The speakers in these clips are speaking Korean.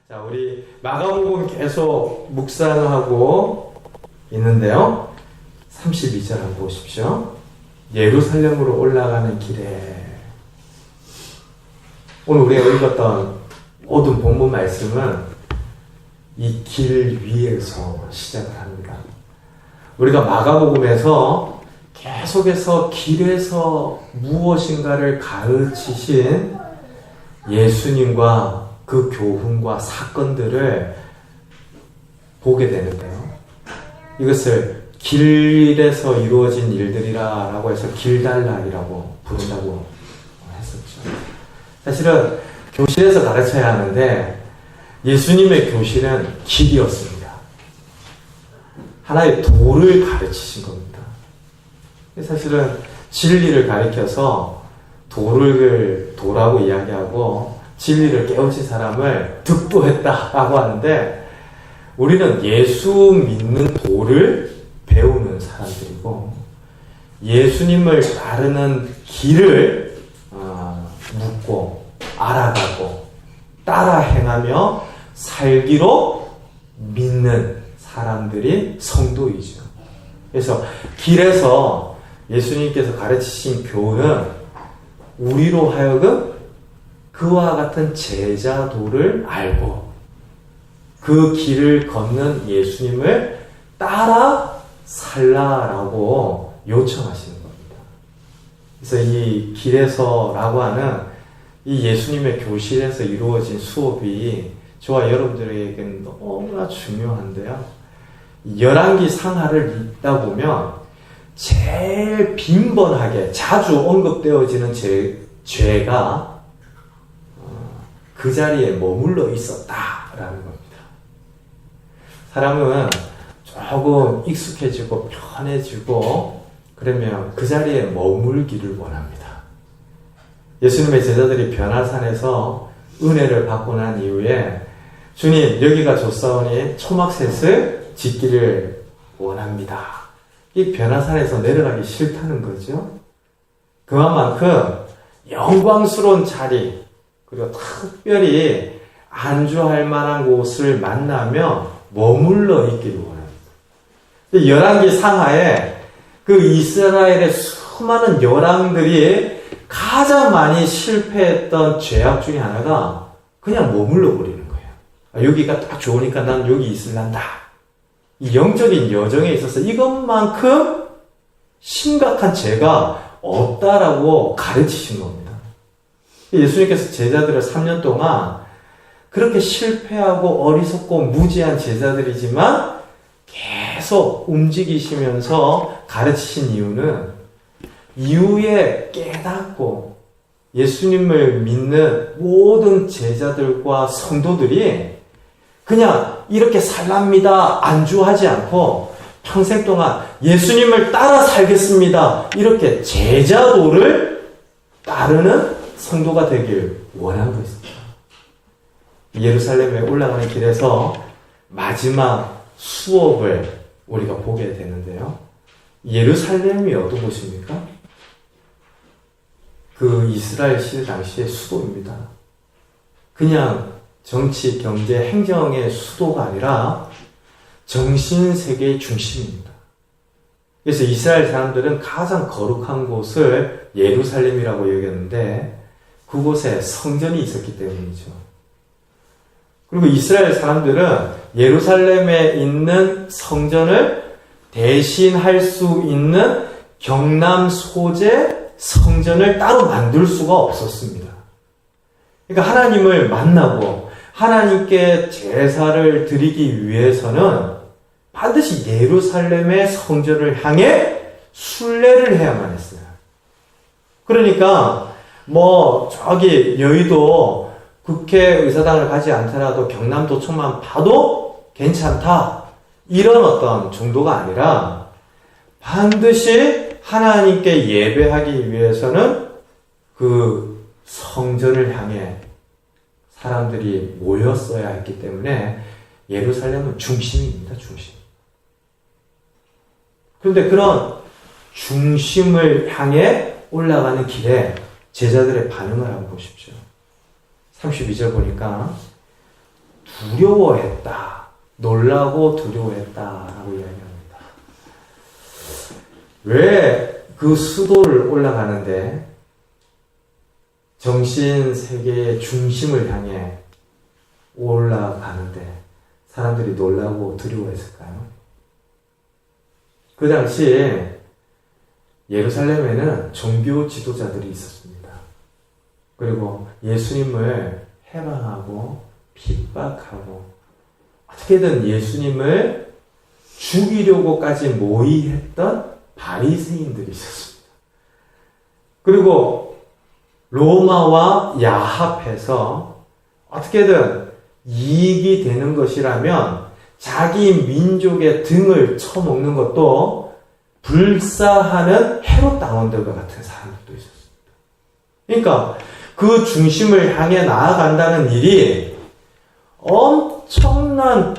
자, 우리 마가복음 계속 묵상하고 있는데요. 32절 한번 보십시오. 예루살렘으로 올라가는 길에. 오늘 우리가 읽었던 모든 본문 말씀은 이 길 위에서 시작을 합니다. 우리가 마가복음에서 계속해서 길에서 무엇인가를 가르치신 예수님과 그 교훈과 사건들을 보게 되는데요. 이것을 길에서 이루어진 일들이라고 해서 길달락이라고 부른다고 했었죠. 사실은 교실에서 가르쳐야 하는데 예수님의 교실은 길이었습니다. 하나의 도를 가르치신 겁니다. 사실은 진리를 가르쳐서 도라고 이야기하고 진리를 깨우친 사람을 득도했다라고 하는데, 우리는 예수 믿는 도를 배우는 사람들이고 예수님을 따르는 길을 묻고 알아가고 따라 행하며 살기로 믿는 사람들이 성도이죠. 그래서 길에서 예수님께서 가르치신 교훈은 우리로 하여금 그와 같은 제자도를 알고 그 길을 걷는 예수님을 따라 살라라고 요청하시는 겁니다. 그래서 이 길에서라고 하는 이 예수님의 교실에서 이루어진 수업이 저와 여러분들에게는 너무나 중요한데요. 열왕기 상하를 읽다 보면 제일 빈번하게 자주 언급되어지는 죄가 그 자리에 머물러 있었다라는 겁니다. 사람은 조금 익숙해지고 편해지고 그러면 그 자리에 머물기를 원합니다. 예수님의 제자들이 변화산에서 은혜를 받고 난 이후에 주님 여기가 좋사오니 초막셋을 짓기를 원합니다. 이 변화산에서 내려가기 싫다는 거죠. 그만큼 영광스러운 자리 그리고 특별히 안주할 만한 곳을 만나며 머물러 있기를 원합니다. 열왕기 상하에 그 이스라엘의 수많은 열왕들이 가장 많이 실패했던 죄악 중에 하나가 그냥 머물러 버리는 거예요. 여기가 딱 좋으니까 난 여기 있을란다. 이 영적인 여정에 있어서 이것만큼 심각한 죄가 없다라고 가르치신 겁니다. 예수님께서 제자들을 3년 동안 그렇게 실패하고 어리석고 무지한 제자들이지만 계속 움직이시면서 가르치신 이유는 이후에 깨닫고 예수님을 믿는 모든 제자들과 성도들이 그냥 이렇게 살랍니다 안주하지 않고 평생 동안 예수님을 따라 살겠습니다 이렇게 제자도를 따르는 성도가 되길 원하고 있습니다. 예루살렘에 올라가는 길에서 마지막 수업을 우리가 보게 되는데요. 예루살렘이 어떤 곳입니까? 그 이스라엘 시대 당시의 수도입니다. 그냥 정치, 경제, 행정의 수도가 아니라 정신세계의 중심입니다. 그래서 이스라엘 사람들은 가장 거룩한 곳을 예루살렘이라고 여겼는데 그곳에 성전이 있었기 때문이죠. 그리고 이스라엘 사람들은 예루살렘에 있는 성전을 대신할 수 있는 경남 소재 성전을 따로 만들 수가 없었습니다. 그러니까 하나님을 만나고 하나님께 제사를 드리기 위해서는 반드시 예루살렘의 성전을 향해 순례를 해야만 했어요. 그러니까 저기 여의도 국회의사당을 가지 않더라도 경남도청만 봐도 괜찮다 이런 어떤 정도가 아니라 반드시 하나님께 예배하기 위해서는 그 성전을 향해 사람들이 모였어야 했기 때문에 예루살렘은 중심입니다. 중심. 그런데 그런 중심을 향해 올라가는 길에 제자들의 반응을 한번 보십시오. 32절 보니까 두려워했다. 놀라고 두려워했다라고 이야기합니다. 왜 그 수도를 올라가는데 정신 세계의 중심을 향해 올라가는데 사람들이 놀라고 두려워했을까요? 그 당시에 예루살렘에는 종교 지도자들이 있었습니다. 그리고 예수님을 해방하고 핍박하고 어떻게든 예수님을 죽이려고까지 모의했던 바리새인들이 있었습니다. 그리고 로마와 야합해서 어떻게든 이익이 되는 것이라면 자기 민족의 등을 쳐먹는 것도 불사하는 헤롯 당원들과 같은 사람들도 있었습니다. 그러니까 그 중심을 향해 나아간다는 일이 엄청난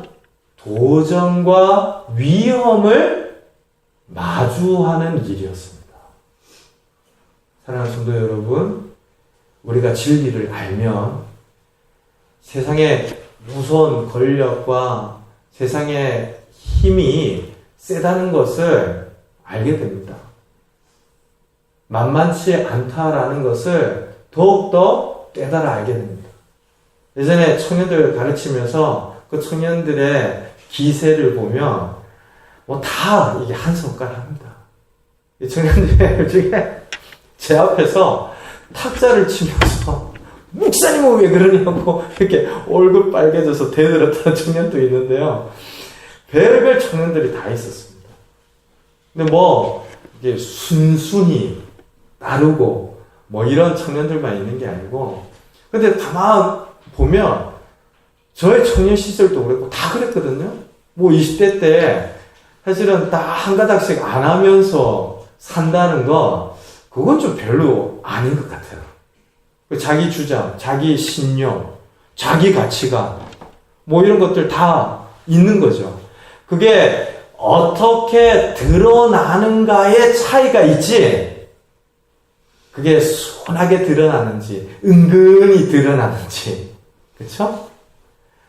도전과 위험을 마주하는 일이었습니다. 사랑하는 성도 여러분, 우리가 진리를 알면 세상의 무서운 권력과 세상의 힘이 세다는 것을 알게 됩니다. 만만치 않다라는 것을 더욱더 깨달아 알게 됩니다. 예전에 청년들 가르치면서 그 청년들의 기세를 보면 뭐 다 이게 한 손가락 합니다. 이 청년들 중에 제 앞에서 탁자를 치면서 목사님은 왜 그러냐고 이렇게 얼굴 빨개져서 대들었던 청년도 있는데요. 별별 청년들이 다 있었습니다. 근데 뭐 이게 순순히 따르고 뭐 이런 청년들만 있는 게 아니고, 근데 가만 보면 저의 청년 시절도 그랬고 다 그랬거든요. 뭐 20대 때 사실은 다 한 가닥씩 안 하면서 산다는 거, 그건 좀 별로 아닌 것 같아요. 자기 주장, 자기 신념, 자기 가치관, 뭐 이런 것들 다 있는 거죠. 그게 어떻게 드러나는가의 차이가 있지, 그게 순하게 드러나는지, 은근히 드러나는지, 그렇죠?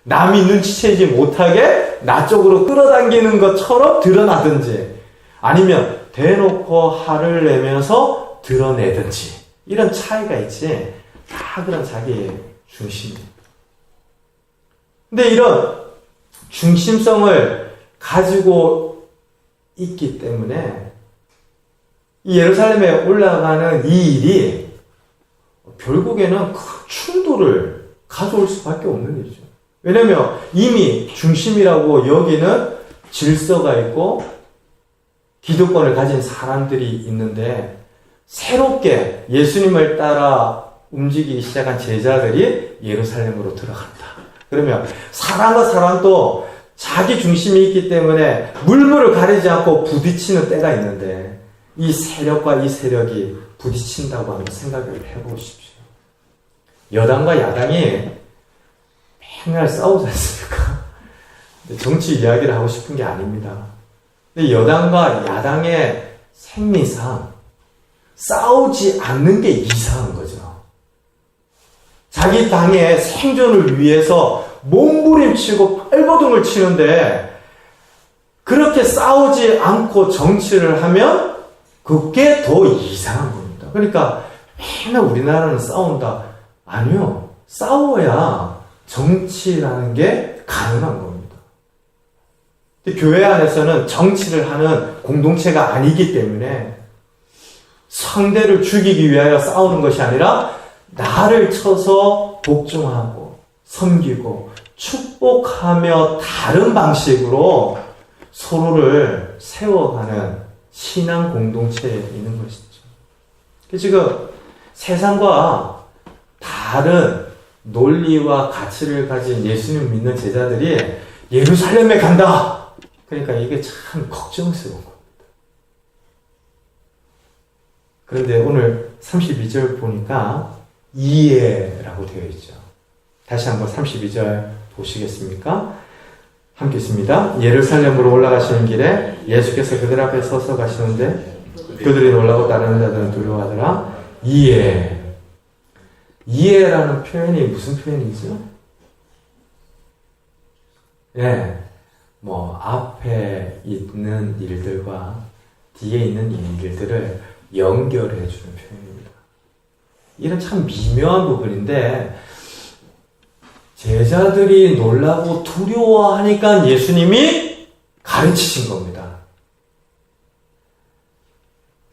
남이 눈치채지 못하게 나 쪽으로 끌어당기는 것처럼 드러나든지, 아니면 대놓고 화를 내면서 드러내든지, 이런 차이가 있지, 다 그런 자기 중심입니다. 근데 이런 중심성을 가지고 있기 때문에 이 예루살렘에 올라가는 이 일이 결국에는 큰 충돌을 가져올 수밖에 없는 일이죠. 왜냐하면 이미 중심이라고 여기는 질서가 있고 기득권을 가진 사람들이 있는데, 새롭게 예수님을 따라 움직이기 시작한 제자들이 예루살렘으로 들어간다. 그러면 사람과 사람도 자기 중심이 있기 때문에 물물을 가리지 않고 부딪히는 때가 있는데, 이 세력과 이 세력이 부딪힌다고 한번 생각을 해보십시오. 여당과 야당이 맨날 싸우지 않습니까? 정치 이야기를 하고 싶은 게 아닙니다. 근데 여당과 야당의 생리상 싸우지 않는 게 이상한 거죠. 자기 당의 생존을 위해서 몸부림치고 발버둥을 치는데, 그렇게 싸우지 않고 정치를 하면 그게 더 이상한 겁니다. 그러니까 맨날 우리나라는 싸운다. 아니요. 싸워야 정치라는 게 가능한 겁니다. 교회 안에서는 정치를 하는 공동체가 아니기 때문에 상대를 죽이기 위하여 싸우는 것이 아니라 나를 쳐서 복종하고 섬기고 축복하며 다른 방식으로 서로를 세워가는 신앙 공동체에 있는 것이죠. 지금 세상과 다른 논리와 가치를 가진 예수님 믿는 제자들이 예루살렘에 간다. 그러니까 이게 참 걱정스러운 겁니다. 그런데 오늘 32절 보니까 이해라고 되어 있죠. 다시 한번 32절 보시겠습니까? 함께 있습니다. 예루살렘으로 올라가시는 길에 예수께서 그들 앞에 서서 가시는데 그들이 놀라고 따르는 자들은 두려워하더라. 이해. 이해라는 표현이 무슨 표현이죠? 예, 뭐 앞에 있는 일들과 뒤에 있는 일들을 연결해 주는 표현입니다. 이런 참 미묘한 부분인데 제자들이 놀라고 두려워하니까 예수님이 가르치신 겁니다.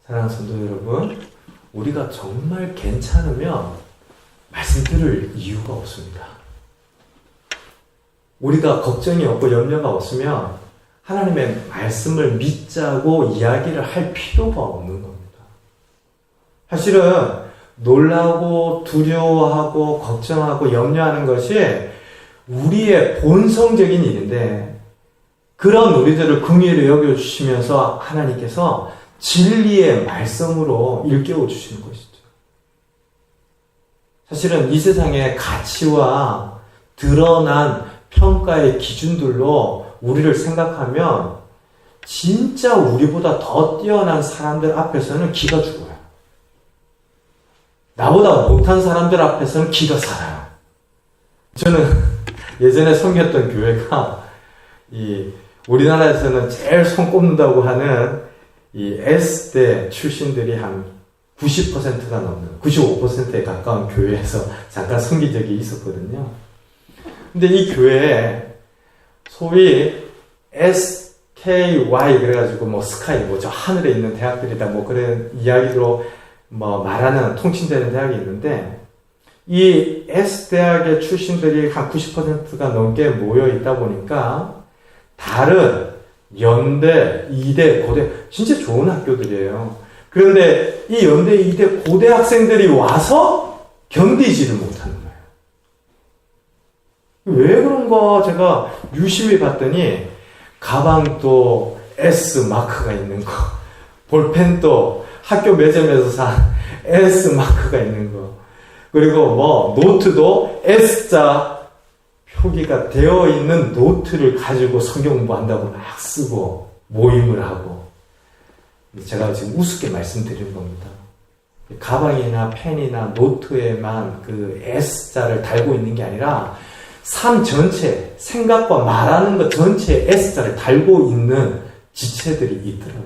사랑하는 성도 여러분, 우리가 정말 괜찮으면 말씀 들을 이유가 없습니다. 우리가 걱정이 없고 염려가 없으면 하나님의 말씀을 믿자고 이야기를 할 필요가 없는 겁니다. 사실은 놀라고 두려워하고 걱정하고 염려하는 것이 우리의 본성적인 일인데 그런 우리들을 긍휼히 여겨주시면서 하나님께서 진리의 말씀으로 일깨워 주시는 것이죠. 사실은 이 세상의 가치와 드러난 평가의 기준들로 우리를 생각하면 진짜 우리보다 더 뛰어난 사람들 앞에서는 기가 죽어요. 나보다 못한 사람들 앞에서는 기가 살아요. 저는 예전에 섬겼던 교회가 우리나라에서는 제일 손꼽는다고 하는 이 S대 출신들이 한 90%가 넘는 95%에 가까운 교회에서 잠깐 섬긴 적이 있었거든요. 근데 이 교회에 소위 SKY 그래가지고 뭐 스카이 뭐 저 하늘에 있는 대학들이다 뭐 그런 이야기로 뭐 말하는 통칭되는 대학이 있는데 이 S대학의 출신들이 한 90%가 넘게 모여 있다 보니까 다른 연대, 이대, 고대 진짜 좋은 학교들이에요. 그런데 이 연대, 이대, 고대 학생들이 와서 견디지를 못하는 거예요. 왜 그런가 제가 유심히 봤더니 가방도 S 마크가 있는 거, 볼펜도 학교 매점에서 산 S 마크가 있는 거, 그리고 뭐 노트도 S자 표기가 되어 있는 노트를 가지고 성경 공부한다고 막 쓰고 모임을 하고, 제가 지금 우습게 말씀드린 겁니다. 가방이나 펜이나 노트에만 그 S자를 달고 있는 게 아니라 삶 전체, 생각과 말하는 것 전체에 S자를 달고 있는 지체들이 있더라고요.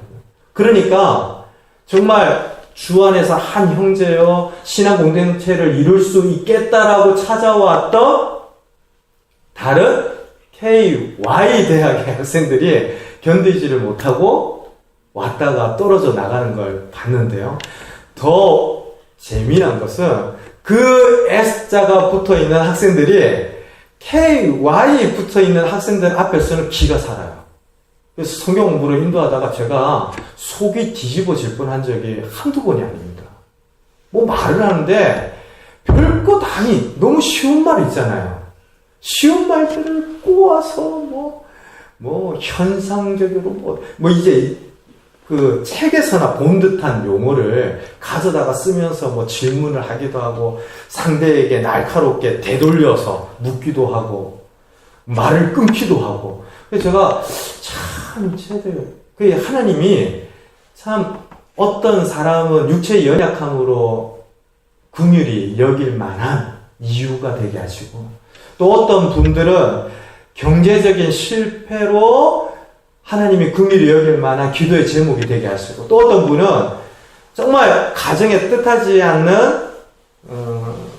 그러니까 정말 주 안에서 한 형제여 신앙 공동체를 이룰 수 있겠다라고 찾아왔던 다른 KY 대학의 학생들이 견디지를 못하고 왔다가 떨어져 나가는 걸 봤는데요. 더 재미난 것은 그 S자가 붙어있는 학생들이 KY 붙어있는 학생들 앞에서는 기가 살아요. 그래서 성경 공부를 인도하다가 제가 속이 뒤집어질 뻔한 적이 한두 번이 아닙니다. 뭐 말을 하는데 별것 아니 너무 쉬운 말 있잖아요. 쉬운 말들을 꼬아서 뭐 현상적으로 뭐 이제 그 책에서나 본 듯한 용어를 가져다가 쓰면서 뭐 질문을 하기도 하고 상대에게 날카롭게 되돌려서 묻기도 하고 말을 끊기도 하고. 그래서 제가 참 그 하나님이 참 어떤 사람은 육체의 연약함으로 긍휼히 여길 만한 이유가 되게 하시고, 또 어떤 분들은 경제적인 실패로 하나님이 긍휼히 여길 만한 기도의 제목이 되게 하시고, 또 어떤 분은 정말 가정에 뜻하지 않는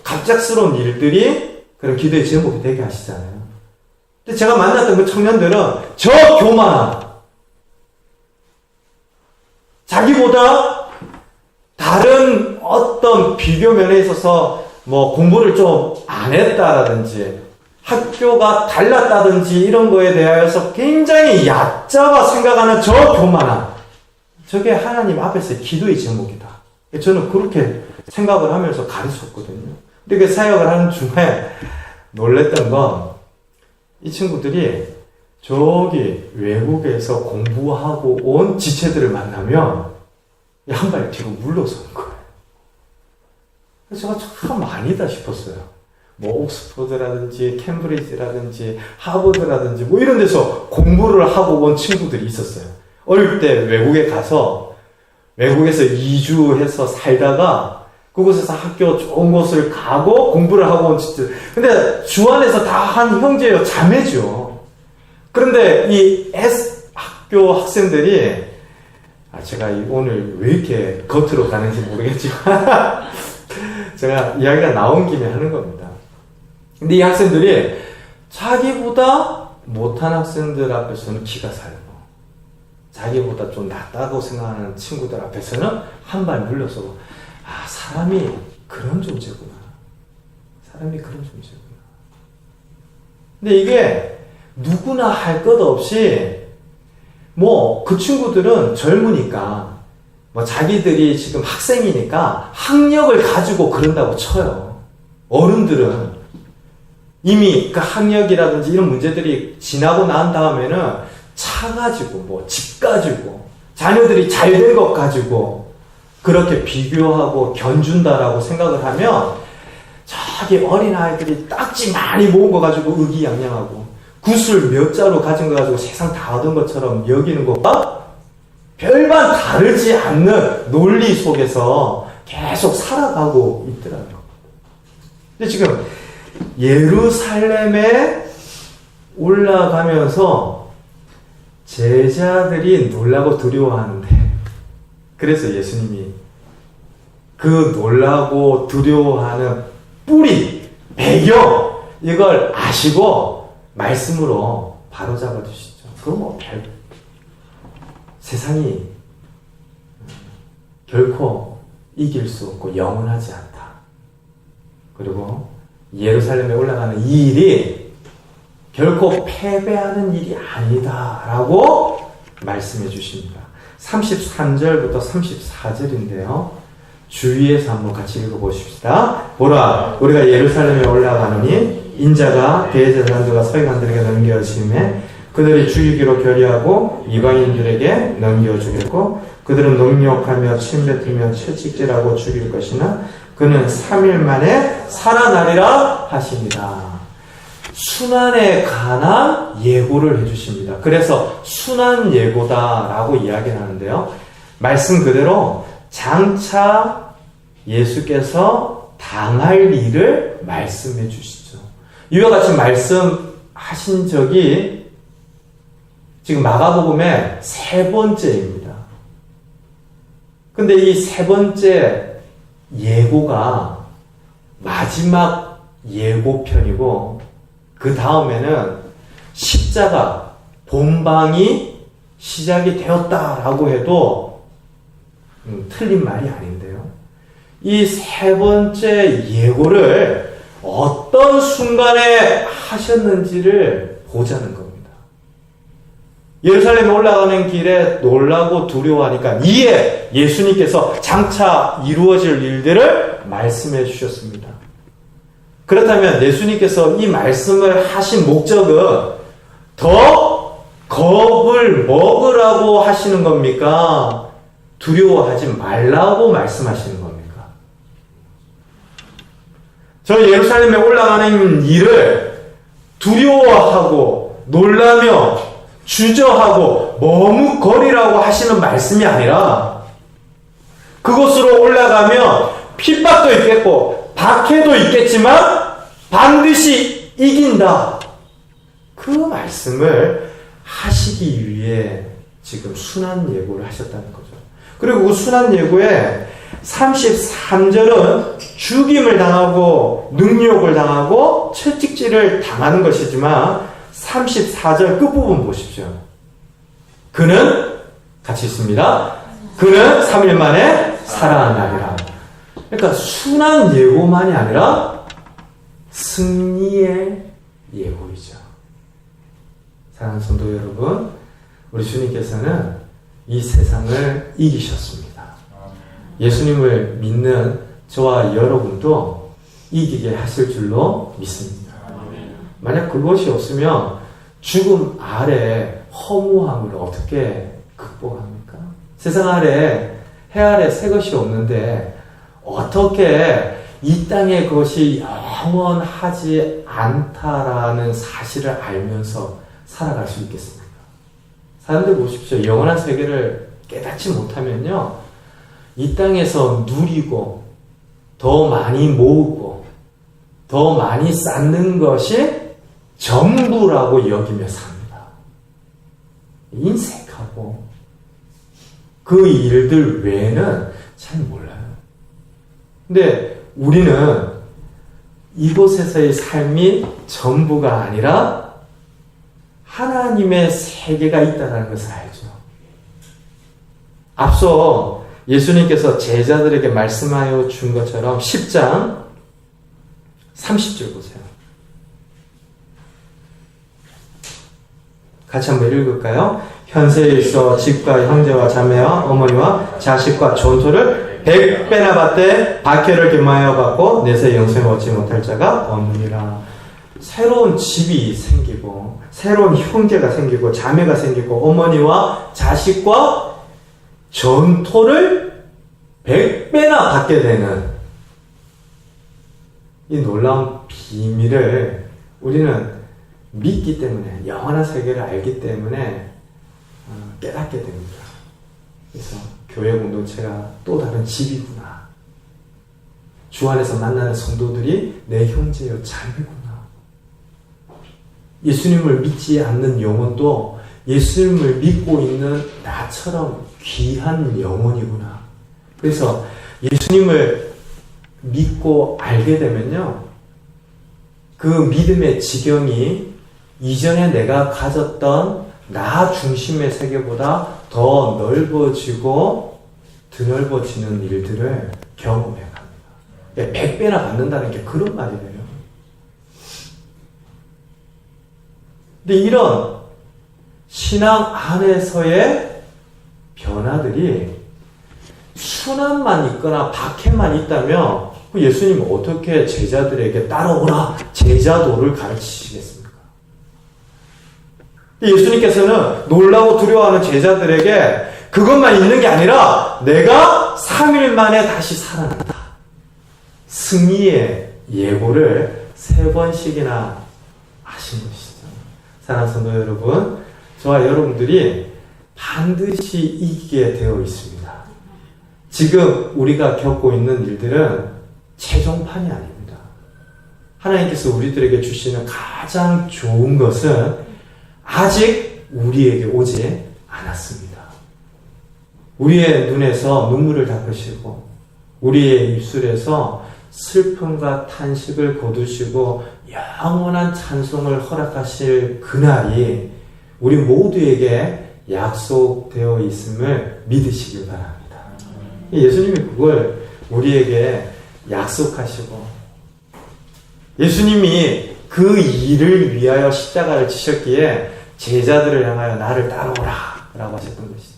갑작스러운 일들이 그런 기도의 제목이 되게 하시잖아요. 근데 제가 만났던 그 청년들은 저 교만함, 자기보다 다른 어떤 비교 면에 있어서 뭐 공부를 좀 안 했다라든지 학교가 달랐다든지 이런 거에 대하여서 굉장히 얕잡아 생각하는 저 교만함, 저게 하나님 앞에서의 기도의 제목이다. 저는 그렇게 생각을 하면서 가르쳤거든요. 근데 그 사역을 하는 중에 놀랬던 건 이 친구들이 저기 외국에서 공부하고 온 지체들을 만나면 한 발 뒤로 물러서는 거예요. 그래서 제가 참 아니다 싶었어요. 뭐 옥스퍼드라든지 캠브리지라든지 하버드라든지 뭐 이런 데서 공부를 하고 온 친구들이 있었어요. 어릴 때 외국에 가서 외국에서 2주해서 살다가 그곳에서 학교 좋은 곳을 가고 공부를 하고 온 친구들. 근데 주 안에서 다 한 형제요, 자매죠. 그런데 이 S 학교 학생들이 제가 오늘 왜 이렇게 겉으로 가는지 모르겠지만 제가 이야기가 나온 김에 하는 겁니다. 근데 이 학생들이 자기보다 못한 학생들 앞에서는 기가 살고 자기보다 좀 낫다고 생각하는 친구들 앞에서는 한 발 물러서 사람이 그런 존재구나. 사람이 그런 존재구나. 근데 이게 누구나 할 것 없이 그 친구들은 젊으니까 자기들이 지금 학생이니까 학력을 가지고 그런다고 쳐요. 어른들은 이미 그 학력이라든지 이런 문제들이 지나고 난 다음에는 차 가지고 집 가지고 자녀들이 잘 된 것 가지고 그렇게 비교하고 견준다라고 생각을 하면 저기 어린아이들이 딱지 많이 모은 거 가지고 의기양양하고 구슬 몇 자루 가진 거 가지고 세상 다 얻은 것처럼 여기는 것과 별반 다르지 않는 논리 속에서 계속 살아가고 있더라고요. 근데 지금 예루살렘에 올라가면서 제자들이 놀라고 두려워하는데 그래서 예수님이 그 놀라고 두려워하는 뿌리, 배경 이걸 아시고 말씀으로 바로잡아 주시죠. 그건 세상이 결코 이길 수 없고 영원하지 않다. 그리고 예루살렘에 올라가는 이 일이 결코 패배하는 일이 아니다라고 말씀해 주십니다. 33절부터 34절인데요. 주위에서 한번 같이 읽어보십시다. 보라, 우리가 예루살렘에 올라가느니 인자가 대제사장들과 서기관들에게 넘겨주심에 그들이 죽이기로 결의하고 이방인들에게 넘겨주겠고 그들은 능욕하며 침뱉으며 채찍질하고 죽일 것이나 그는 3일 만에 살아나리라 하십니다. 순환에 관한 예고를 해주십니다. 그래서 순환 예고다라고 이야기를 하는데요. 말씀 그대로 장차 예수께서 당할 일을 말씀해 주시죠. 이와 같이 말씀하신 적이 지금 마가복음의 3번째입니다. 근데 이 3번째 예고가 마지막 예고편이고 그 다음에는 십자가 본방이 시작이 되었다라고 해도 틀린 말이 아닌데요. 이 3번째 예고를 어떤 순간에 하셨는지를 보자는 겁니다. 예루살렘에 올라가는 길에 놀라고 두려워하니까 이에 예수님께서 장차 이루어질 일들을 말씀해 주셨습니다. 그렇다면 예수님께서 이 말씀을 하신 목적은 더 겁을 먹으라고 하시는 겁니까? 두려워하지 말라고 말씀하시는 겁니까? 저 예루살렘에 올라가는 일을 두려워하고 놀라며 주저하고 머뭇거리라고 하시는 말씀이 아니라 그곳으로 올라가면 핍박도 있겠고 박해도 있겠지만 반드시 이긴다. 그 말씀을 하시기 위해 지금 순환 예고를 하셨다는 거죠. 그리고 그 순환 예고에 33절은 죽임을 당하고 능욕을 당하고 채찍질을 당하는 것이지만 34절 끝부분 보십시오. 그는 같이 있습니다. 그는 3일 만에 살아나리라. 그러니까 순한 예고만이 아니라 승리의 예고이죠. 사랑하는 성도 여러분, 우리 주님께서는 이 세상을 이기셨습니다. 예수님을 믿는 저와 여러분도 이기게 하실 줄로 믿습니다. 만약 그것이 없으면 죽음 아래 허무함을 어떻게 극복합니까? 세상 아래 해 아래 새 것이 없는데 어떻게 이 땅의 것이 영원하지 않다라는 사실을 알면서 살아갈 수 있겠습니까? 사람들 보십시오. 영원한 세계를 깨닫지 못하면요, 이 땅에서 누리고 더 많이 모으고 더 많이 쌓는 것이 전부라고 여기며 삽니다. 인색하고 그 일들 외에는 잘 몰라요. 근데 우리는 이곳에서의 삶이 전부가 아니라 하나님의 세계가 있다는 것을 알죠. 앞서 예수님께서 제자들에게 말씀하여 준 것처럼 10장 30절 보세요. 같이 한번 읽을까요? 현세에 있어 집과 형제와 자매와 어머니와 자식과 전토를 100배나 받되 박해를 겸하여 받고 내세 영생을 얻지 못할 자가 없느니라. 새로운 집이 생기고 새로운 형제가 생기고 자매가 생기고 어머니와 자식과 전토를 100배나 받게 되는 이 놀라운 비밀을 우리는 믿기 때문에, 영원한 세계를 알기 때문에 깨닫게 됩니다. 그래서 교회 공동체가 또 다른 집이구나. 주 안에서 만나는 성도들이 내 형제요 자매구나. 예수님을 믿지 않는 영혼도 예수님을 믿고 있는 나처럼 귀한 영혼이구나. 그래서 예수님을 믿고 알게 되면요, 그 믿음의 지경이 이전에 내가 가졌던 나 중심의 세계보다 더 넓어지고 드넓어지는 일들을 경험해 갑니다. 100배나 받는다는 게 그런 말이에요. 근데 이런 신앙 안에서의 변화들이 순환만 있거나 박해만 있다면 예수님은 어떻게 제자들에게 따라오라 제자도를 가르치시겠습니까? 예수님께서는 놀라고 두려워하는 제자들에게 그것만 있는 게 아니라 내가 3일 만에 다시 살아난다. 승리의 예고를 3번씩이나 하신 것이죠. 사랑하는 성도 여러분, 저와 여러분들이 반드시 이기게 되어 있습니다. 지금 우리가 겪고 있는 일들은 최종판이 아닙니다. 하나님께서 우리들에게 주시는 가장 좋은 것은 아직 우리에게 오지 않았습니다. 우리의 눈에서 눈물을 닦으시고 우리의 입술에서 슬픔과 탄식을 거두시고 영원한 찬송을 허락하실 그날이 우리 모두에게 약속되어 있음을 믿으시길 바랍니다. 예수님이 그걸 우리에게 약속하시고 예수님이 그 일을 위하여 십자가를 지셨기에 제자들을 향하여 나를 따라오라 라고 하셨던 것이죠.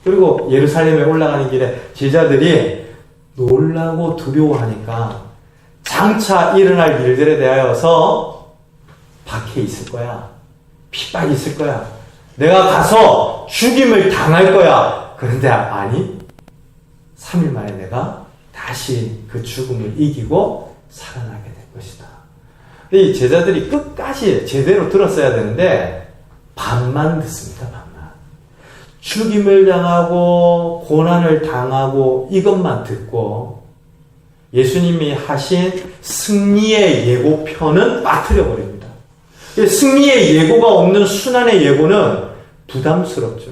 그리고 예루살렘에 올라가는 길에 제자들이 놀라고 두려워하니까 장차 일어날 일들에 대하여서 박해 있을 거야. 핍박이 있을 거야. 내가 가서 죽임을 당할 거야. 그런데 아니, 3일 만에 내가 다시 그 죽음을 이기고 살아나게 될 것이다. 근데 이 제자들이 끝까지 제대로 들었어야 되는데 반만 듣습니다. 반만. 죽임을 당하고 고난을 당하고 이것만 듣고 예수님이 하신 승리의 예고편은 빠뜨려 버립니다. 승리의 예고가 없는 순환의 예고는 부담스럽죠.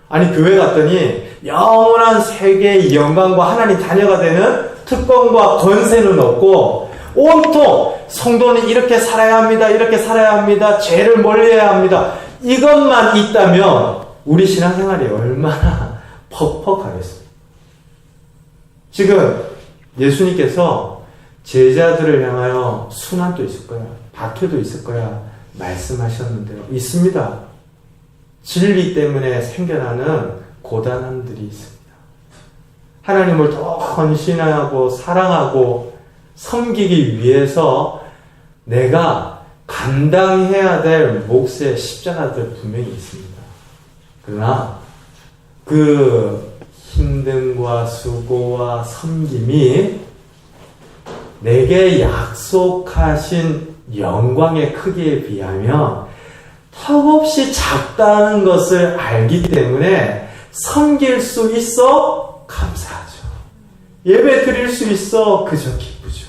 아니, 교회 갔더니 영원한 세계의 영광과 하나님 자녀가 되는 특권과 권세는 없고 온통 성도는 이렇게 살아야 합니다. 이렇게 살아야 합니다. 죄를 멀리해야 합니다. 이것만 있다면 우리 신앙생활이 얼마나 퍽퍽하겠습니까? 지금 예수님께서 제자들을 향하여 순환도 있을 거야, 박해도 있을 거야 말씀하셨는데요. 있습니다. 진리 때문에 생겨나는 고단함들이 있습니다. 하나님을 더 헌신하고 사랑하고 섬기기 위해서 내가 감당해야 될 몫의 십자가들 분명히 있습니다. 그러나 그 힘듦과 수고와 섬김이 내게 약속하신 영광의 크기에 비하면 턱없이 작다는 것을 알기 때문에 섬길 수 있어 감사하죠. 예배 드릴 수 있어 그저 기쁘죠.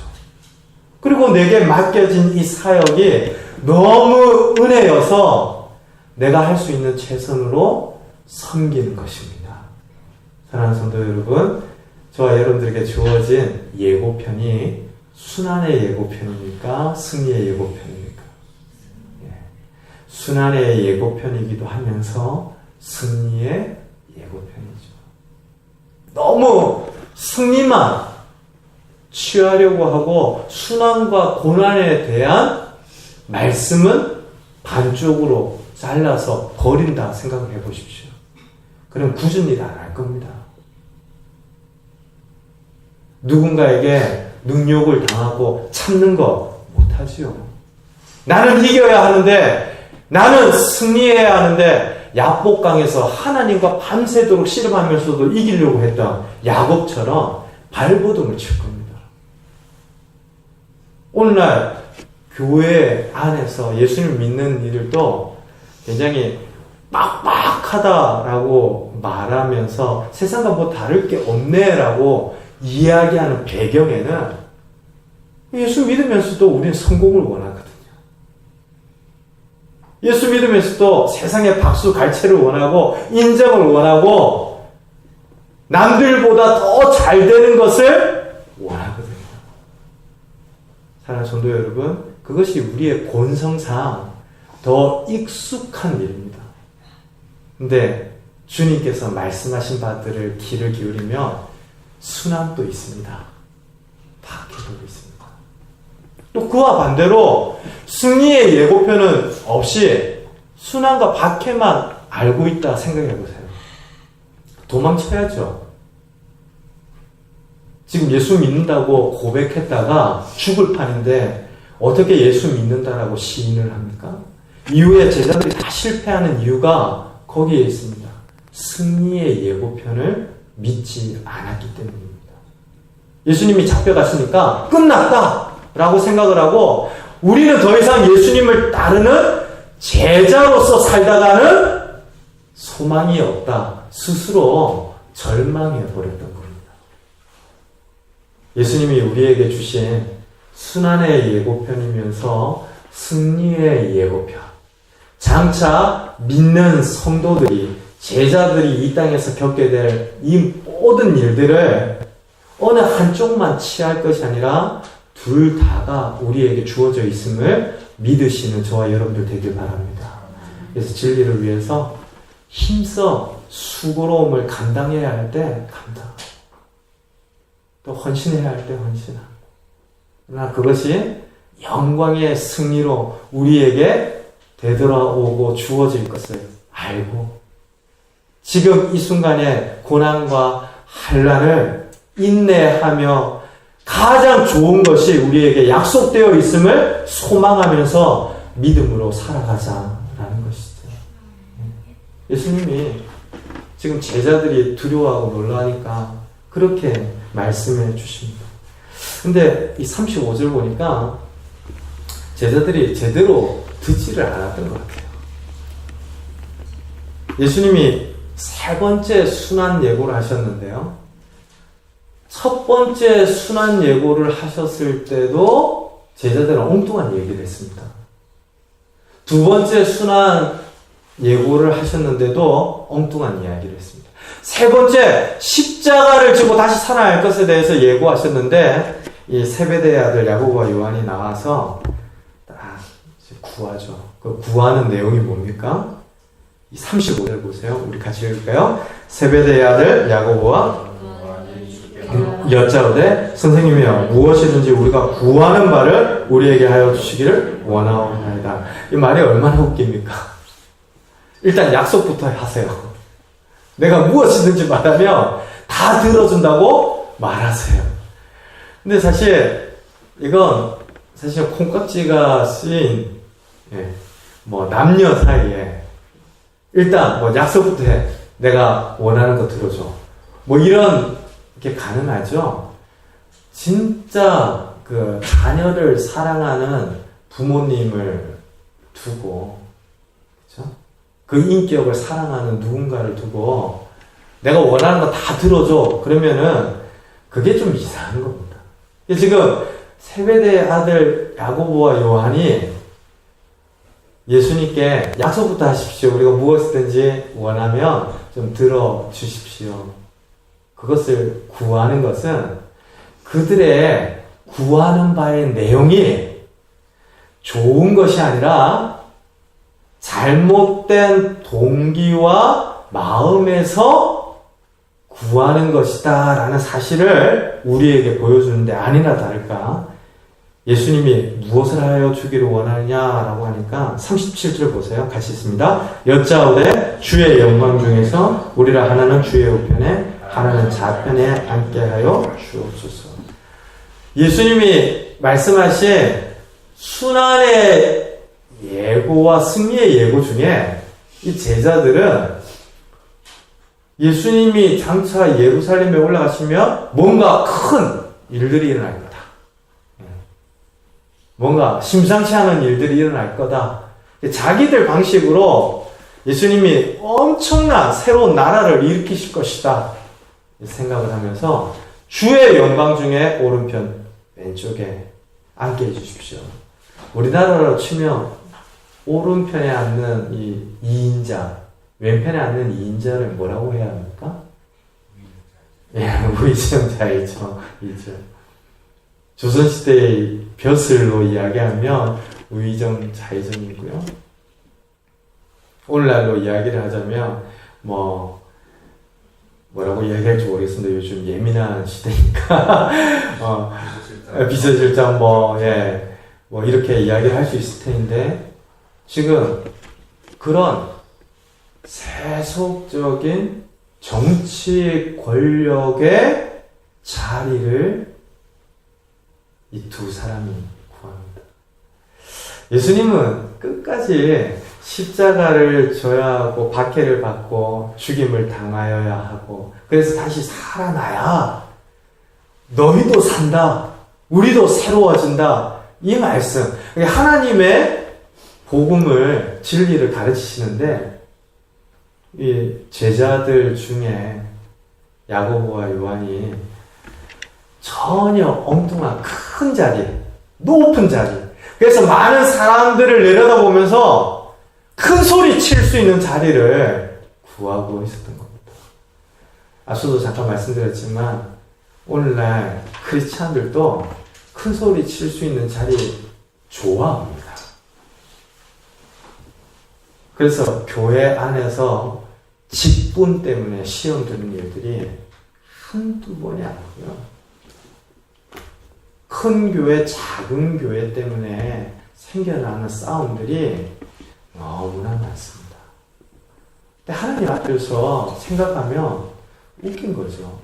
그리고 내게 맡겨진 이 사역이 너무 은혜여서 내가 할 수 있는 최선으로 섬기는 것입니다. 사랑하는 성도 여러분, 저와 여러분들에게 주어진 예고편이 순환의 예고편입니까? 승리의 예고편입니까? 예. 순환의 예고편이기도 하면서 승리의 예고편이죠. 너무 승리만 취하려고 하고 순환과 고난에 대한 말씀은 반쪽으로 잘라서 버린다 생각을 해보십시오. 그럼 굳은 일 안 할 겁니다. 누군가에게 능욕을 당하고 참는 거 못하지요. 나는 이겨야 하는데, 나는 승리해야 하는데, 야복강에서 하나님과 밤새도록 씨름하면서도 이기려고 했던 야곱처럼 발버둥을 칠 겁니다. 오늘날 교회 안에서 예수님을 믿는 이들도 굉장히 빡빡하다라고 말하면서 세상과 뭐 다를 게 없네라고 이야기하는 배경에는 예수 믿으면서도 우리는 성공을 원하거든요. 예수 믿으면서도 세상의 박수 갈채를 원하고 인정을 원하고 남들보다 더 잘 되는 것을 원하거든요. 사랑하는 성도 여러분, 그것이 우리의 본성상 더 익숙한 일입니다. 근데 주님께서 말씀하신 바들을 귀를 기울이면 순환도 있습니다. 박해도 있습니다. 또 그와 반대로 승리의 예고편은 없이 순환과 박해만 알고 있다 생각해 보세요. 도망쳐야죠. 지금 예수 믿는다고 고백했다가 죽을 판인데 어떻게 예수 믿는다라고 시인을 합니까? 이후에 제자들이 다 실패하는 이유가 거기에 있습니다. 승리의 예고편을 믿지 않았기 때문입니다. 예수님이 잡혀갔으니까 끝났다 라고 생각을 하고 우리는 더 이상 예수님을 따르는 제자로서 살다가는 소망이 없다. 스스로 절망해버렸던 겁니다. 예수님이 우리에게 주신 순환의 예고편이면서 승리의 예고편. 장차 믿는 성도들이, 제자들이 이 땅에서 겪게 될 이 모든 일들을 어느 한쪽만 취할 것이 아니라 둘 다가 우리에게 주어져 있음을 믿으시는 저와 여러분들 되길 바랍니다. 그래서 진리를 위해서 힘써 수고로움을 감당해야 할 때 감당, 또 헌신해야 할 때 헌신하고, 그러나 그것이 영광의 승리로 우리에게 되돌아오고 주어질 것을 알고 지금 이 순간의 고난과 환난을 인내하며 가장 좋은 것이 우리에게 약속되어 있음을 소망하면서 믿음으로 살아가자라는 것이죠. 예수님이 지금 제자들이 두려워하고 놀라니까 그렇게 말씀해 주십니다. 근데 이 35절 보니까 제자들이 제대로 듣지를 않았던 것 같아요. 예수님이 세 번째 순환 예고를 하셨는데요. 첫 번째 순환 예고를 하셨을 때도 제자들은 엉뚱한 얘기를 했습니다. 두 번째 순환 예고를 하셨는데도 엉뚱한 이야기를 했습니다. 세 번째 십자가를 지고 다시 살아날 것에 대해서 예고하셨는데 이 세베대의 아들 야고보와 요한이 나와서 딱 구하죠. 그 구하는 내용이 뭡니까? 이 35절 보세요. 우리 같이 읽을까요? 세베대의 아들 야고보와 여짜오되 선생님이여 무엇이든지 우리가 구하는 바를 우리에게 하여 주시기를 원하옵나이다. 이 말이 얼마나 웃깁니까? 일단 약속부터 하세요. 내가 무엇이든지 말하면 다 들어준다고 말하세요. 근데 사실 이건 사실 콩깍지가 쓰인 뭐 남녀 사이에 일단 뭐 약속부터 해. 내가 원하는 거 들어줘. 뭐 이런 게 가능하죠. 진짜 그 자녀를 사랑하는 부모님을 두고, 그렇죠? 그 인격을 사랑하는 누군가를 두고 내가 원하는 거 다 들어줘. 그러면은 그게 좀 이상한 겁니다. 지금 세베대의 아들 야고보와 요한이 예수님께 약속부터 하십시오. 우리가 무엇이든지 원하면 좀 들어주십시오. 그것을 구하는 것은 그들의 구하는 바의 내용이 좋은 것이 아니라 잘못된 동기와 마음에서 구하는 것이다 라는 사실을 우리에게 보여주는데, 아니나 다를까 예수님이 무엇을 하여 주기를 원하느냐라고 하니까 37절 보세요. 같이 있습니다. 여짜오되 주의 영광 중에서 우리라 하나는 주의 우편에 하나는 좌편에 앉게 하여 주옵소서. 예수님이 말씀하신 순환의 예고와 승리의 예고 중에 이 제자들은 예수님이 장차 예루살렘에 올라가시면 뭔가 큰 일들이 일어날 거다. 뭔가 심상치 않은 일들이 일어날 거다. 자기들 방식으로 예수님이 엄청난 새로운 나라를 일으키실 것이다 생각을 하면서 주의 영광 중에 오른편 왼쪽에 앉게 해주십시오. 우리나라로 치면 오른편에 앉는 이 2인자, 왼편에 앉는 2인자를 뭐라고 해야 합니까? 위정자이죠. 조선시대의 벼슬로 이야기하면 위정자이정이고요. 오늘날로 이야기를 하자면 뭐라고 이야기할지 모르겠습니다. 요즘 예민한 시대니까 비서실장 이렇게 이야기를 할 수 있을 텐데, 지금 그런 세속적인 정치 권력의 자리를 이 두 사람이 구합니다. 예수님은 끝까지 십자가를 져야 하고 박해를 받고 죽임을 당하여야 하고, 그래서 다시 살아나야 너희도 산다, 우리도 새로워진다, 이 말씀, 하나님의 복음을, 진리를 가르치시는데, 이 제자들 중에 야고보와 요한이 전혀 엉뚱한 큰 자리, 높은 자리, 그래서 많은 사람들을 내려다보면서 큰 소리 칠 수 있는 자리를 구하고 있었던 겁니다. 앞서도 잠깐 말씀드렸지만 오늘날 크리스찬들도 큰 소리 칠 수 있는 자리 좋아합니다. 그래서 교회 안에서 직분 때문에 시험 드는 일들이 한두 번이 아니고요. 큰 교회, 작은 교회 때문에 생겨나는 싸움들이 너무나 많습니다. 근데 하나님 앞에서 생각하면 웃긴 거죠.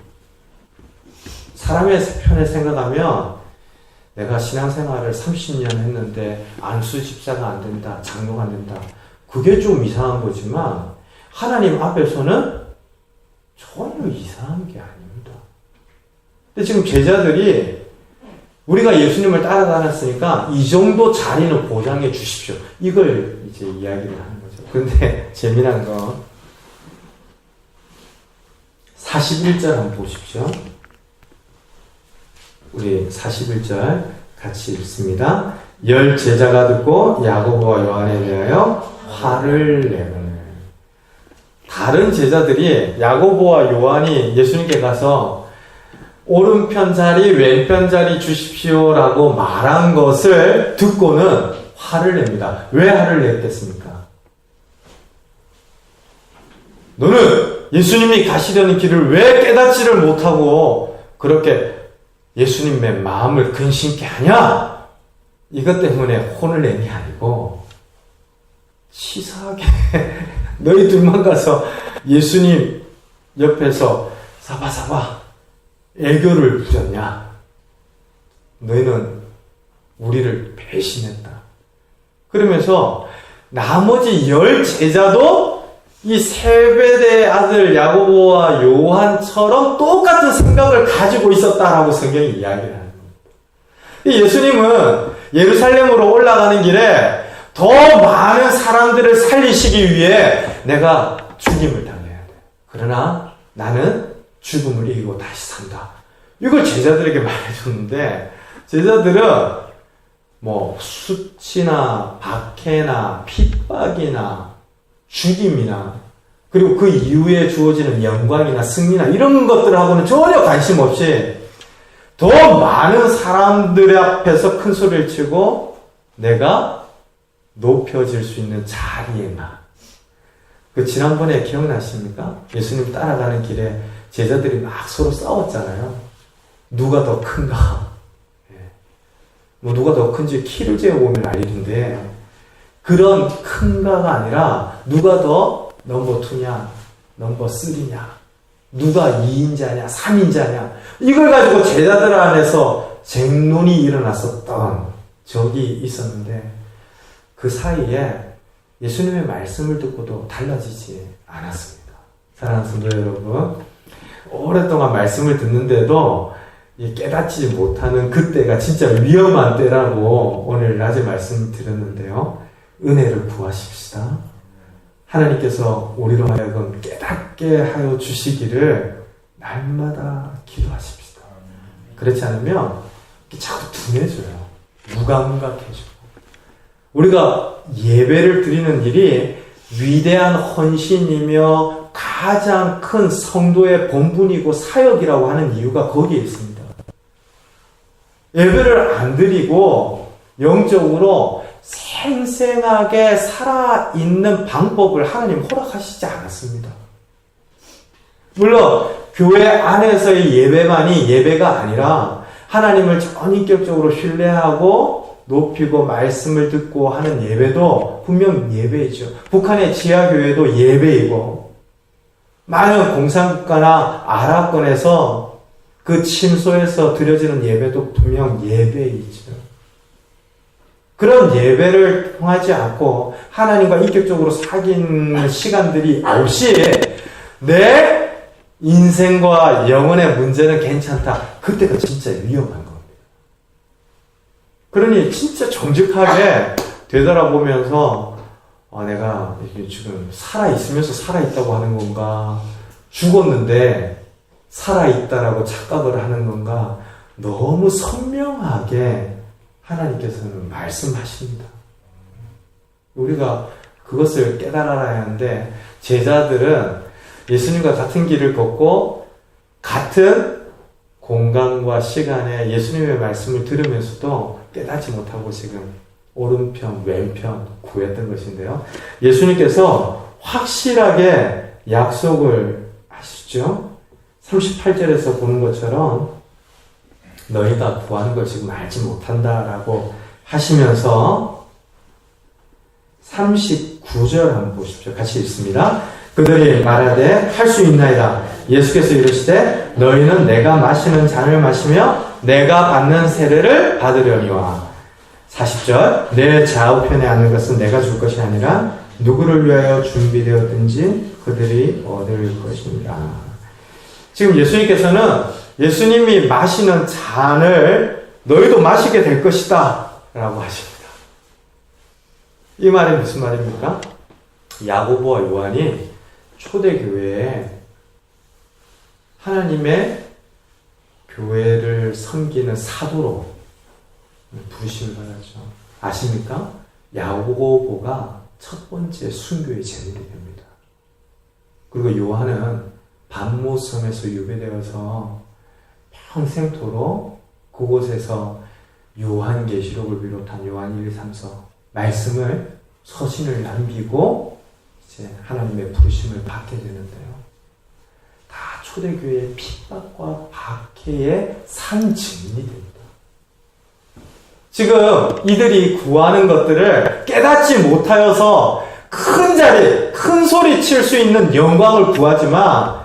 사람의 편에 생각하면 내가 신앙생활을 30년 했는데 안수 집사가 안 된다, 장로가 안 된다, 그게 좀 이상한 거지만 하나님 앞에서는 전혀 이상한 게 아닙니다. 근데 지금 제자들이 우리가 예수님을 따라다녔으니까 이 정도 자리는 보장해 주십시오, 이걸 이제 이야기를 하는 거죠. 그런데 재미난 건 41절 한번 보십시오. 우리 41절 같이 읽습니다. 10 제자가 듣고 야고보와 요한에 대하여 화를 내거늘. 다른 제자들이 야고보와 요한이 예수님께 가서 오른편 자리, 왼편 자리 주십시오라고 말한 것을 듣고는 화를 냅니다. 왜 화를 냈겠습니까? 너는 예수님이 가시려는 길을 왜 깨닫지를 못하고 그렇게 예수님의 마음을 근심케 하냐? 이것 때문에 혼을 낸 게 아니고 치사하게 너희 둘만 가서 예수님 옆에서 사바사바 애교를 부렸냐? 너희는 우리를 배신했다. 그러면서 나머지 10 제자도 이 세베대의 아들 야고보와 요한처럼 똑같은 생각을 가지고 있었다라고 성경이 이야기를 하는 겁니다. 예수님은 예루살렘으로 올라가는 길에 더 많은 사람들을 살리시기 위해 내가 죽임을 당해야 돼. 그러나 나는 죽음을 이기고 다시 산다. 이걸 제자들에게 말해줬는데 제자들은 뭐 수치나 박해나 핍박이나 죽임이나 그리고 그 이후에 주어지는 영광이나 승리나 이런 것들하고는 전혀 관심 없이 더 많은 사람들 앞에서 큰 소리를 치고 내가 높여질 수 있는 자리에만. 그 지난번에 기억나십니까? 예수님 따라가는 길에 제자들이 막 서로 싸웠잖아요. 누가 더 큰가? 뭐 누가 더 큰지 키를 재보면 알일인데 그런 큰가가 아니라 누가 더 넘버 2냐, 넘버 3냐, 누가 2인자냐, 3인자냐 이걸 가지고 제자들 안에서 쟁론이 일어났었던 적이 있었는데 그 사이에 예수님의 말씀을 듣고도 달라지지 않았습니다. 사랑하는 성도 여러분, 오랫동안 말씀을 듣는데도 깨닫지 못하는 그때가 진짜 위험한 때라고 오늘 낮에 말씀드렸는데요. 은혜를 구하십시다. 하나님께서 우리로 하여금 깨닫게 하여 주시기를 날마다 기도하십시다. 그렇지 않으면 자꾸 둔해져요. 무감각해지고. 우리가 예배를 드리는 일이 위대한 헌신이며 가장 큰 성도의 본분이고 사역이라고 하는 이유가 거기에 있습니다. 예배를 안 드리고 영적으로 생생하게 살아있는 방법을 하나님 허락하시지 않았습니다. 물론 교회 안에서의 예배만이 예배가 아니라 하나님을 전인격적으로 신뢰하고 높이고 말씀을 듣고 하는 예배도 분명 예배이죠. 북한의 지하교회도 예배이고 많은 공산국가나 아랍권에서 그 침소에서 드려지는 예배도 분명 예배이죠. 그런 예배를 통하지 않고 하나님과 인격적으로 사귄 시간들이 없이 내 인생과 영혼의 문제는 괜찮다. 그때가 진짜 위험한 겁니다. 그러니 진짜 정직하게 되돌아보면서 내가 지금 살아있으면서 살아있다고 하는 건가? 죽었는데 살아있다라고 착각을 하는 건가? 너무 선명하게 하나님께서는 말씀하십니다. 우리가 그것을 깨달아야 하는데 제자들은 예수님과 같은 길을 걷고 같은 공간과 시간에 예수님의 말씀을 들으면서도 깨닫지 못하고 지금 오른편, 왼편 구했던 것인데요. 예수님께서 확실하게 약속을 하시죠. 38절에서 보는 것처럼 너희가 구하는 걸 지금 알지 못한다라고 하시면서 39절 한번 보십시오. 같이 읽습니다. 그들이 말하되 할 수 있나이다. 예수께서 이르시되 너희는 내가 마시는 잔을 마시며 내가 받는 세례를 받으려니와 40절 내 좌우편에 앉는 것은 내가 줄 것이 아니라 누구를 위하여 준비되었든지 그들이 얻을 것입니다. 지금 예수님께서는 예수님이 마시는 잔을 너희도 마시게 될 것이다 라고 하십니다. 이 말이 무슨 말입니까? 야고보와 요한이 초대교회에 하나님의 교회를 섬기는 사도로 부르심을 받았죠. 아십니까? 야고보가 첫 번째 순교의 제물이 됩니다. 그리고 요한은 반모섬에서 유배되어서 평생토록 그곳에서 요한계시록을 비롯한 요한 1, 2, 3서 말씀을 서신을 남기고 이제 하나님의 부르심을 받게 되는데요. 다 초대교회의 핍박과 박해의 상징이 됩니다. 지금 이들이 구하는 것들을 깨닫지 못하여서 큰 자리, 큰 소리 칠 수 있는 영광을 구하지만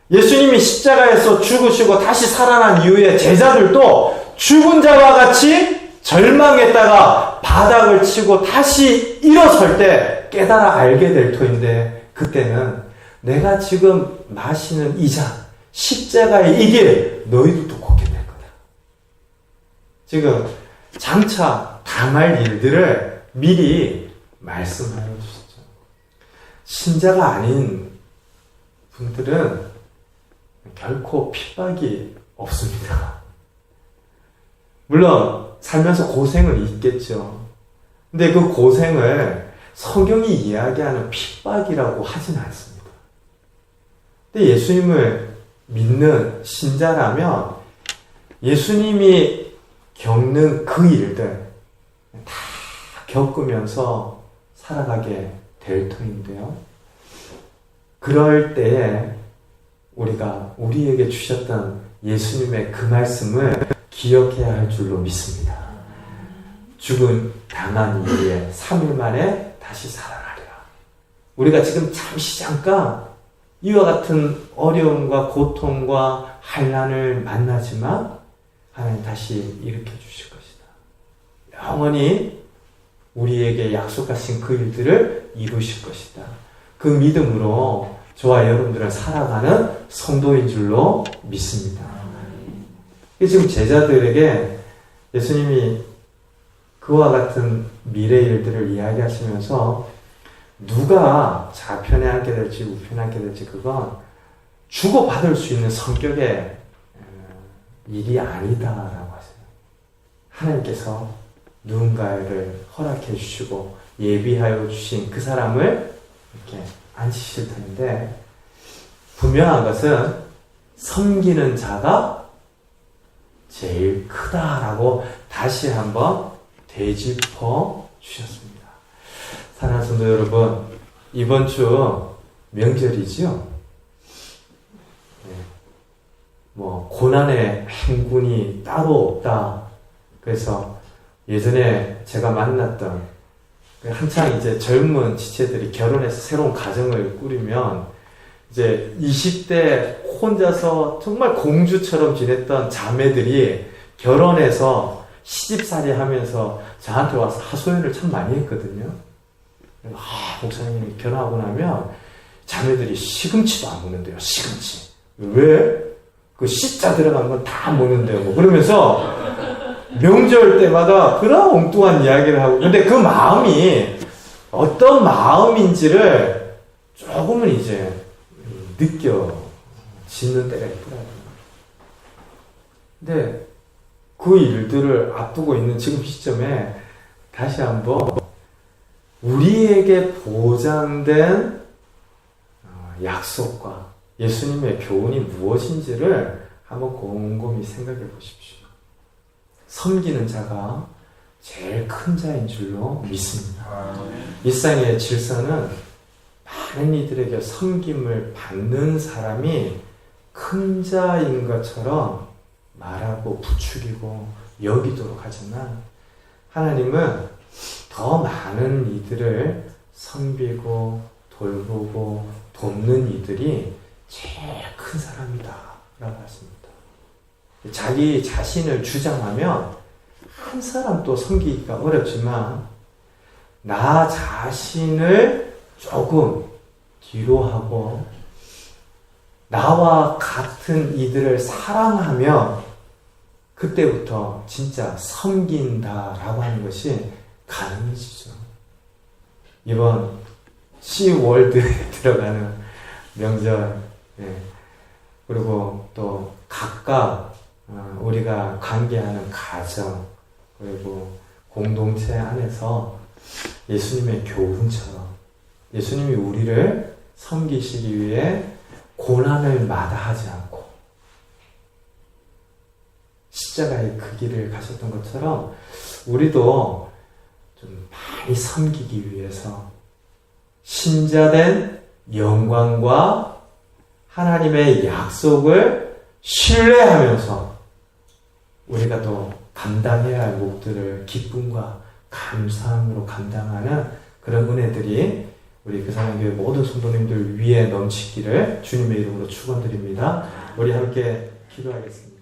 예수님이 십자가에서 죽으시고 다시 살아난 이후에 제자들도 죽은 자와 같이 절망했다가 바닥을 치고 다시 일어설 때 깨달아 알게 될 터인데 그때는 내가 지금 마시는 이 잔, 십자가의 이 길 너희들도 걷게 될 거다. 지금 장차 당할 일들을 미리 말씀하여 주시죠. 신자가 아닌 분들은 결코 핍박이 없습니다. 물론 살면서 고생은 있겠죠. 근데 그 고생을 성경이 이야기하는 핍박이라고 하진 않습니다. 근데 예수님을 믿는 신자라면 예수님이 겪는 그 일들 다 겪으면서 살아가게 될 터인데요. 그럴 때에 우리가 우리에게 주셨던 예수님의 그 말씀을 기억해야 할 줄로 믿습니다. 죽은 당한 이후에 3일 만에 다시 살아나리라. 우리가 지금 잠시 잠깐 이와 같은 어려움과 고통과 환난을 만나지만 하나님 다시 일으켜 주실 것이다. 영원히 우리에게 약속하신 그 일들을 이루실 것이다. 그 믿음으로 저와 여러분들은 살아가는 성도인 줄로 믿습니다. 지금 제자들에게 예수님이 그와 같은 미래 일들을 이야기하시면서 누가 좌편에 앉게 될지 우편에 앉게 될지 그건 주고받을 수 있는 성격의 일이 아니다라고 하세요. 하나님께서 누군가를 허락해 주시고 예비하여 주신 그 사람을 이렇게 앉히실 텐데 분명한 것은 섬기는 자가 제일 크다라고 다시 한번 되짚어 주셨습니다. 사랑하는 성도 여러분, 이번 주 명절이지요? 고난의 행군이 따로 없다. 그래서 예전에 제가 만났던 한창 이제 젊은 지체들이 결혼해서 새로운 가정을 꾸리면 이제 20대 혼자서 정말 공주처럼 지냈던 자매들이 결혼해서 시집살이 하면서 저한테 와서 하소연을 참 많이 했거든요. 목사님이 결혼하고 나면 자매들이 시금치도 안 먹는데요. 시금치. 왜? 그 씨자 들어간 건 다 먹는데요. 그러면서 명절 때마다 그런 엉뚱한 이야기를 하고, 근데 그 마음이 어떤 마음인지를 조금은 이제 느껴지는 때가 있더라고요. 근데 그 일들을 앞두고 있는 지금 시점에 다시 한번 우리에게 보장된 약속과 예수님의 교훈이 무엇인지를 한번 곰곰이 생각해 보십시오. 섬기는 자가 제일 큰 자인 줄로 믿습니다. 일상의 질서는 많은 이들에게 섬김을 받는 사람이 큰 자인 것처럼 말하고 부추기고 여기도록 하지만 하나님은 더 많은 이들을 섬기고 돌보고 돕는 이들이 제일 큰 사람이다 라고 하십니다. 자기 자신을 주장하면 한 사람도 섬기기가 어렵지만 나 자신을 조금 뒤로 하고 나와 같은 이들을 사랑하면 그때부터 진짜 섬긴다라고 하는 것이 가능해지죠. 이번 시월드에 들어가는 명절, 그리고 또 각각 우리가 관계하는 가정, 그리고 공동체 안에서 예수님의 교훈처럼 예수님이 우리를 섬기시기 위해 고난을 마다하지 않고 십자가의 그 길을 가셨던 것처럼 우리도 좀 많이 섬기기 위해서 신자된 영광과 하나님의 약속을 신뢰하면서 우리가 또 감당해야 할 몫들을 기쁨과 감사함으로 감당하는 그런 은혜들이 우리 그사랑교회 모든 성도님들 위에 넘치기를 주님의 이름으로 축원드립니다. 우리 함께 기도하겠습니다.